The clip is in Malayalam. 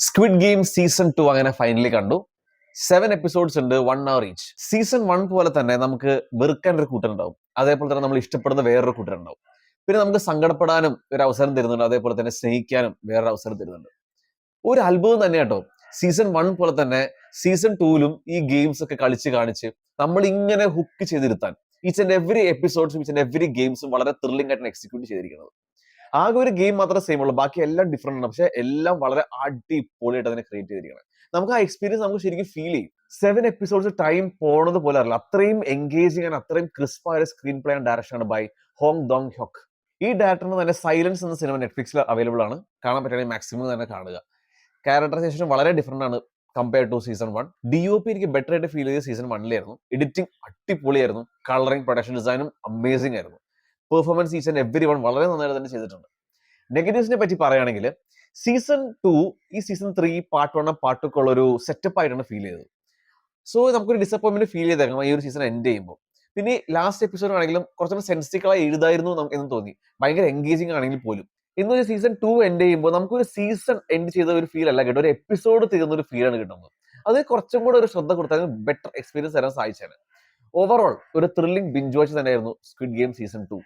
സ്ക്വിഡ് ഗെയിം സീസൺ 2 അങ്ങനെ ഫൈനലി കണ്ടു. 7 എപ്പിസോഡ്സ് ഉണ്ട്, 1 hour ഈച്ച്. സീസൺ 1 പോലെ തന്നെ നമുക്ക് വെറുക്കാൻ ഒരു കൂട്ടരുണ്ടാവും, അതേപോലെ തന്നെ നമ്മൾ ഇഷ്ടപ്പെടുന്ന വേറൊരു കൂട്ടരുണ്ടാവും. പിന്നെ നമുക്ക് സങ്കടപ്പെടാനും ഒരു അവസരം തരുന്നുണ്ട്, അതേപോലെ തന്നെ സ്നേഹിക്കാനും വേറൊരു അവസരം തരുന്നുണ്ട്. ഒരു അത്ഭുതം തന്നെ കേട്ടോ. സീസൺ 1 പോലെ തന്നെ സീസൺ 2ലും ഈ ഗെയിംസ് ഒക്കെ കളിച്ച് കാണിച്ച് നമ്മൾ ഇങ്ങനെ ഹുക്ക് ചെയ്തിരുത്താൻ ഈച്ച് ആൻഡ് എവറി എപ്പിസോഡ്സും ഈച്ച് ആൻഡ് എവറി ഗെയിംസും വളരെ ത്രില്ലിംഗ് ആയിട്ടാണ് എക്സിക്യൂട്ട് ചെയ്തിരിക്കുന്നത്. ആകെ ഒരു ഗെയിം മാത്രമേ സെയിം ഉള്ളൂ, ബാക്കി എല്ലാം ഡിഫറെന്റ് ആണ്, പക്ഷെ എല്ലാം വളരെ അടിപൊളിയായിട്ട് അതിനെ ക്രിയേറ്റ് ചെയ്തിരിക്കുന്നത്. നമുക്ക് ആ എക്സ്പീരിയൻസ് നമുക്ക് ശരിക്കും ഫീൽ ചെയ്യും. 7 എപ്പിസോഡ്സ് ടൈം പോണത് പോലെ അറിയില്ല, അത്രയും എൻഗേജിങ് ആണ്, അത്രയും ക്രിസ്പ് ആയ സ്ക്രീൻ പ്ലേ ആൻഡ് ഡയറക്ഷൻ ആണ് ബൈ ഹോങ് ഡോങ് ഹ്യോക്. ഈ ഡയറക്ടറിന് തന്നെ സൈലൻസ് എന്ന സിനിമ നെറ്റ്ഫ്ലിക്സിൽ അവൈലബിൾ ആണ്, കാണാൻ പറ്റുകയാണെങ്കിൽ മാക്സിമം തന്നെ കാണുക. ക്യാരക്ടറൈസേഷൻ വളരെ ഡിഫറെന്റ് ആണ് കമ്പയർഡ് ടു സീസൺ 1. DOP എനിക്ക് ബെറ്റർ ആയിട്ട് ഫീൽ ചെയ്ത് സീസൺ 1 എഡിറ്റിംഗ് അടിപൊളിയായിരുന്നു, കളറിംഗ് പ്രൊഡക്ഷൻ ഡിസൈനും അമേസിംഗ് ആയിരുന്നു. Performance each and every one വളരെ നന്നായിട്ട് തന്നെ ചെയ്തിട്ടുണ്ട്. നെഗറ്റീവ്സിനെ പറ്റി പറയുകയാണെങ്കിൽ സീസൺ 2 ഈ സീസൺ 3 പാർട്ട് 1 പാർട്ട് 2 ഉള്ള ഒരു സെറ്റപ്പ് ആയിട്ടാണ് ഫീൽ ചെയ്തത്. സോ നമുക്കൊരു ഡിസപ്പോയിന്റ്മെന്റ് ഫീൽ ചെയ്തേക്കാം ഈ ഒരു സീസൺ എൻഡ് ചെയ്യുമ്പോൾ. പിന്നെ ലാസ്റ്റ് എപ്പിസോഡ് ആണെങ്കിലും കുറച്ചുകൂടെ സെൻസിറ്റീവായി എഴുതായിരുന്നു എന്ന് തോന്നി, ഭയങ്കര എൻഗേജിങ് ആണെങ്കിൽ പോലും. ഇന്നൊരു സീസൺ 2 എൻഡ് ചെയ്യുമ്പോൾ നമുക്കൊരു സീസൺ എൻഡ് ചെയ്ത ഒരു ഫീൽ അല്ല കിട്ടും, ഒരു എപ്പിസോഡ് തീർന്ന ഒരു ഫീലാണ് കിട്ടുന്നത്. അത് കുറച്ചും കൂടെ ഒരു ശ്രദ്ധ കൊടുത്താൽ ബെറ്റർ എക്സ്പീരിയൻസ് തരാൻ സാധിച്ചാണ്. ഓവറോൾ ഒരു ത്രില്ലിംഗ് ബിഞ്ച് വാച്ച് തന്നെയായിരുന്നു സ്ക്വിഡ് ഗെയിം സീസൺ 2.